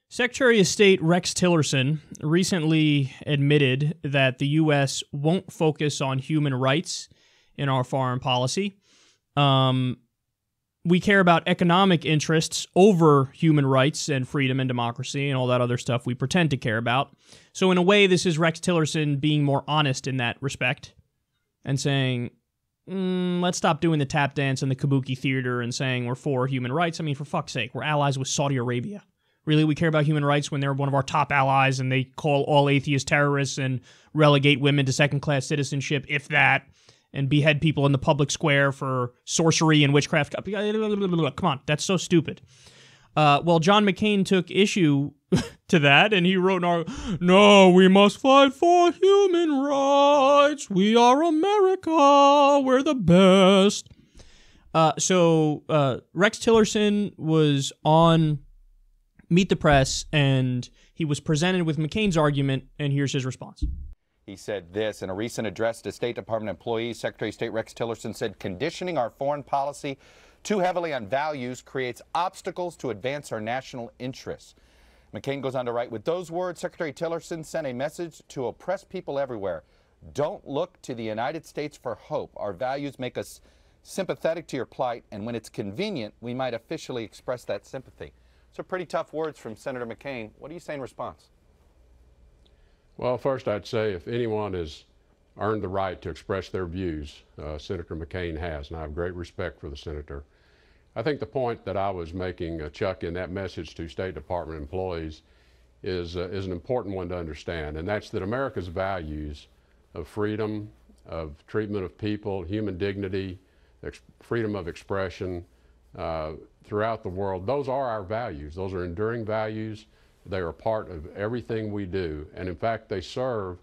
Secretary of State Rex Tillerson recently admitted that the U.S. won't focus on human rights in our foreign policy. We care about economic interests over human rights and freedom and democracy and all that other stuff we pretend to care about. So in a way, this is Rex Tillerson being more honest in that respect and saying, let's stop doing the tap dance and the kabuki theater and saying we're for human rights. I mean, for fuck's sake, we're allies with Saudi Arabia. Really, we care about human rights when they're one of our top allies and they call all atheists terrorists and relegate women to second-class citizenship, if that, and behead people in the public square for sorcery and witchcraft. Come on, that's so stupid. Well, John McCain took issue to that, and he wrote, "No, we must fight for human rights. We are America. We're the best." So Rex Tillerson was on Meet the Press, and he was presented with McCain's argument, and here's his response. He said this in a recent address to State Department employees. Secretary of State Rex Tillerson said, "Conditioning our foreign policy too heavily on values creates obstacles to advance our national interests." McCain goes on to write, with those words, Secretary Tillerson sent a message to oppressed people everywhere. Don't look to the United States for hope. Our values make us sympathetic to your plight, and when it's convenient, we might officially express that sympathy. So pretty tough words from Senator McCain. What do you say in response? Well, first I'd say if anyone has earned the right to express their views, Senator McCain has, and I have great respect for the senator. I think the point that I was making, Chuck, in that message to State Department employees is an important one to understand, and that's that America's values of freedom, of treatment of people, human dignity, freedom of expression throughout the world, those are our values. Those are enduring values. They are a part of everything we do. And in fact, they serve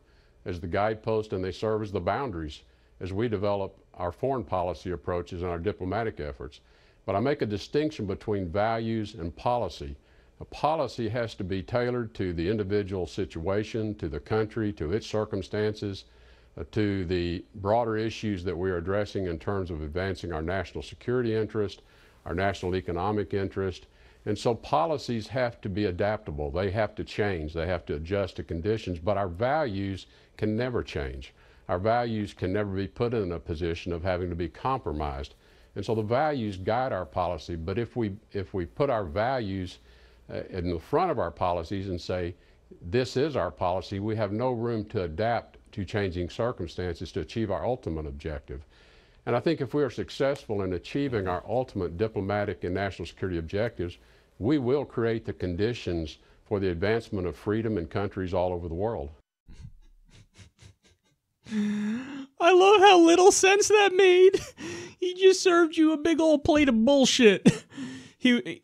as the guidepost and they serve as the boundaries as we develop our foreign policy approaches and our diplomatic efforts. But I make a distinction between values and policy. A policy has to be tailored to the individual situation, to the country, to its circumstances, to the broader issues that we are addressing in terms of advancing our national security interest, our national economic interest. And so policies have to be adaptable. They have to change. They have to adjust to conditions. But our values can never change. Our values can never be put in a position of having to be compromised. And so the values guide our policy. But if we put our values in the front of our policies and say, this is our policy, we have no room to adapt to changing circumstances to achieve our ultimate objective. And I think if we are successful in achieving our ultimate diplomatic and national security objectives, we will create the conditions for the advancement of freedom in countries all over the world. I love how little sense that made. He just served you a big old plate of bullshit.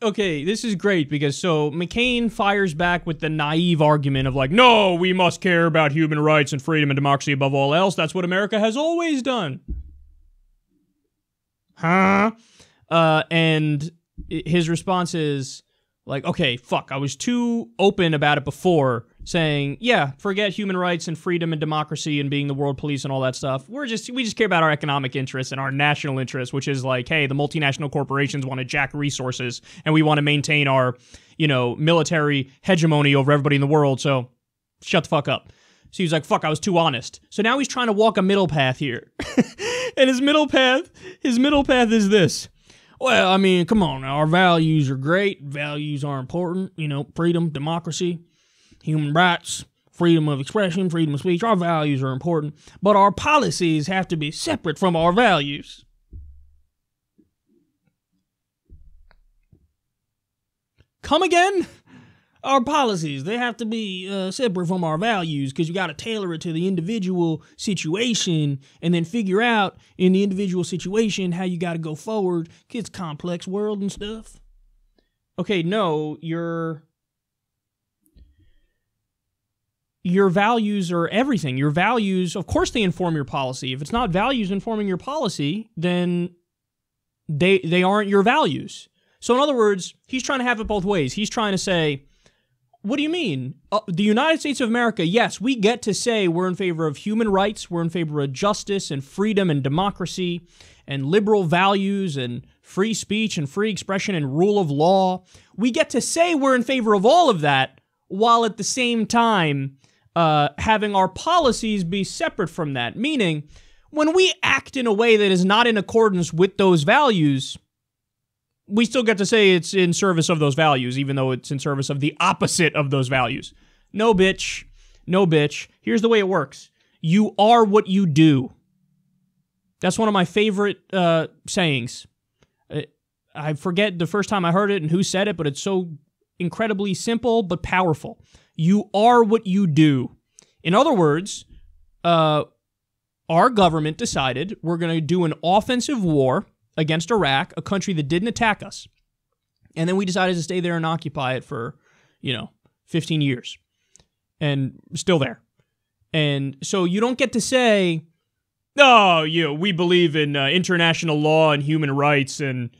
Okay, this is great because so McCain fires back with the naive argument of like, no, we must care about human rights and freedom and democracy above all else. That's what America has always done. Huh? And his response is like, okay, fuck, I was too open about it before, saying, yeah, forget human rights and freedom and democracy and being the world police and all that stuff. We just care about our economic interests and our national interests, which is like, hey, the multinational corporations want to jack resources and we want to maintain our, military hegemony over everybody in the world, so shut the fuck up. So he's like, fuck, I was too honest. So now he's trying to walk a middle path here. And his middle path is this. Well, I mean, come on, our values are great. Values are important. Freedom, democracy, human rights, freedom of expression, freedom of speech. Our values are important. But our policies have to be separate from our values. Come again? Our policies, they have to be separate from our values because you got to tailor it to the individual situation and then figure out in the individual situation how you got to go forward. It's a complex world and stuff. Okay, no, your values are everything. Your values, of course they inform your policy. If it's not values informing your policy, then they aren't your values. So in other words, he's trying to have it both ways. He's trying to say, what do you mean? The United States of America, yes, we get to say we're in favor of human rights, we're in favor of justice and freedom and democracy and liberal values and free speech and free expression and rule of law. We get to say we're in favor of all of that while at the same time having our policies be separate from that. Meaning, when we act in a way that is not in accordance with those values, we still get to say it's in service of those values, even though it's in service of the opposite of those values. No, bitch. No, bitch. Here's the way it works. You are what you do. That's one of my favorite sayings. I forget the first time I heard it and who said it, but it's so incredibly simple but powerful. You are what you do. In other words, our government decided we're going to do an offensive war against Iraq, a country that didn't attack us. And then we decided to stay there and occupy it for, 15 years. And still there. And so you don't get to say, oh, we believe in international law and human rights and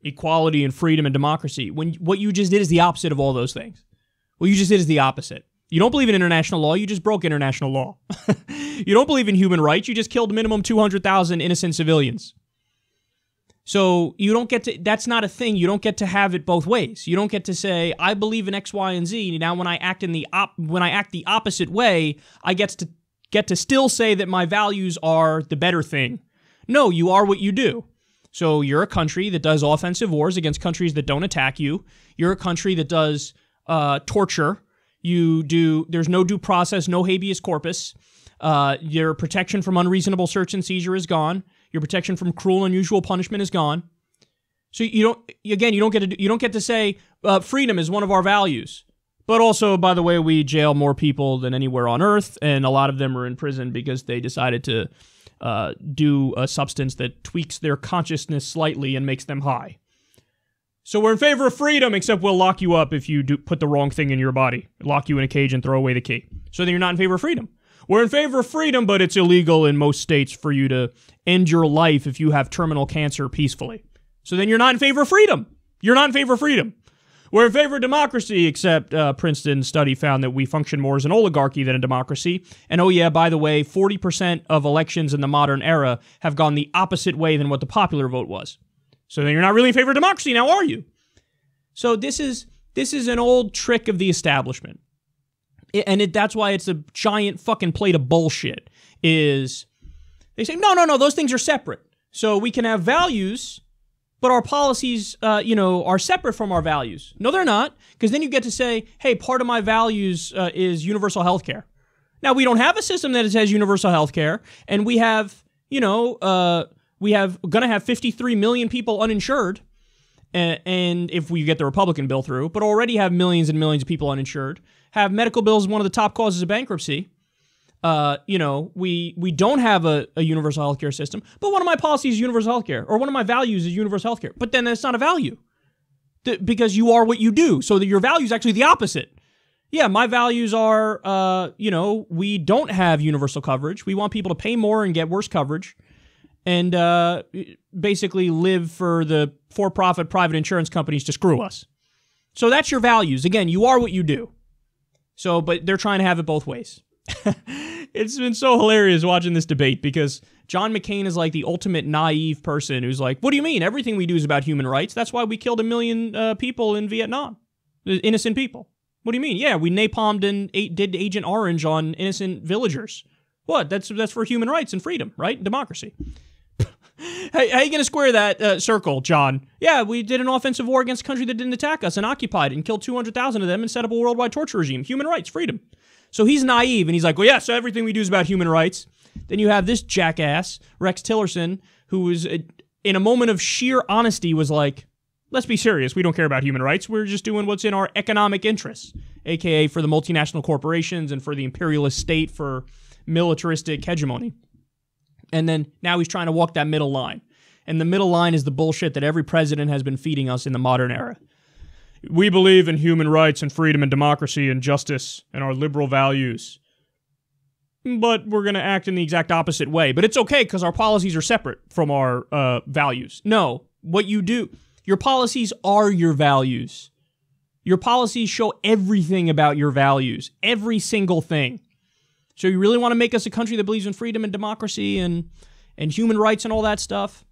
equality and freedom and democracy, when what you just did is the opposite of all those things. What you just did is the opposite. You don't believe in international law, you just broke international law. You don't believe in human rights, you just killed minimum 200,000 innocent civilians. So you don't get to, that's not a thing, you don't get to have it both ways. You don't get to say, I believe in X, Y, and Z, now when I act the opposite way, I get to still say that my values are the better thing. No, you are what you do. So you're a country that does offensive wars against countries that don't attack you. You're a country that does torture. There's no due process, no habeas corpus. Your protection from unreasonable search and seizure is gone. Your protection from cruel and unusual punishment is gone. So you don't get to say freedom is one of our values. But also, by the way, we jail more people than anywhere on earth, and a lot of them are in prison because they decided to do a substance that tweaks their consciousness slightly and makes them high. So we're in favor of freedom, except we'll lock you up if you put the wrong thing in your body. Lock you in a cage and throw away the key. So then you're not in favor of freedom. We're in favor of freedom, but it's illegal in most states for you to end your life if you have terminal cancer peacefully. So then you're not in favor of freedom. You're not in favor of freedom. We're in favor of democracy, except Princeton's study found that we function more as an oligarchy than a democracy. And oh yeah, by the way, 40% of elections in the modern era have gone the opposite way than what the popular vote was. So then you're not really in favor of democracy now, are you? So this is an old trick of the establishment. And that's why it's a giant fucking plate of bullshit, is they say, no, those things are separate. So we can have values, but our policies, are separate from our values. No, they're not, because then you get to say, hey, part of my values is universal health care. Now, we don't have a system that has universal health care, and we have, going to have 53 million people uninsured, and if we get the Republican bill through, but already have millions and millions of people uninsured, have medical bills one of the top causes of bankruptcy. We don't have a universal healthcare system, but one of my policies is universal healthcare, or one of my values is universal healthcare. But then that's not a value, because you are what you do. So that your value is actually the opposite. Yeah, my values are, we don't have universal coverage. We want people to pay more and get worse coverage, and basically live for the for-profit private insurance companies to screw us. So that's your values. Again, you are what you do. So, but they're trying to have it both ways. It's been so hilarious watching this debate, because John McCain is like the ultimate naive person who's like, what do you mean? Everything we do is about human rights. That's why we killed 1 million people in Vietnam. Innocent people. What do you mean? Yeah, we napalmed and did Agent Orange on innocent villagers. What? That's for human rights and freedom, right? Democracy. Hey, how are you going to square that circle, John? Yeah, we did an offensive war against a country that didn't attack us and occupied it and killed 200,000 of them and set up a worldwide torture regime. Human rights, freedom. So he's naive, and he's like, well, yeah, so everything we do is about human rights. Then you have this jackass, Rex Tillerson, who was, in a moment of sheer honesty, was like, let's be serious. We don't care about human rights. We're just doing what's in our economic interests, a.k.a. for the multinational corporations and for the imperialist state for militaristic hegemony. And then now he's trying to walk that middle line. And the middle line is the bullshit that every president has been feeding us in the modern era. We believe in human rights and freedom and democracy and justice and our liberal values. But we're going to act in the exact opposite way. But it's okay because our policies are separate from our values. No, what you do, your policies are your values. Your policies show everything about your values. Every single thing. So you really want to make us a country that believes in freedom and democracy and human rights and all that stuff?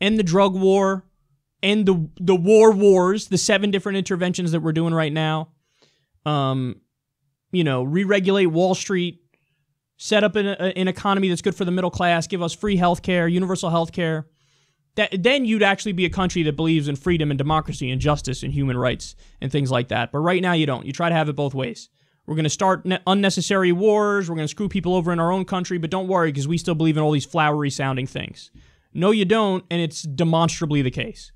end the drug war, end the wars, the 7 different interventions that we're doing right now, re-regulate Wall Street, set up an economy that's good for the middle class, give us free health care, universal health care, then you'd actually be a country that believes in freedom and democracy and justice and human rights and things like that. But right now you don't. You try to have it both ways. We're going to start unnecessary wars. We're going to screw people over in our own country, but don't worry because we still believe in all these flowery sounding things. No, you don't, and it's demonstrably the case.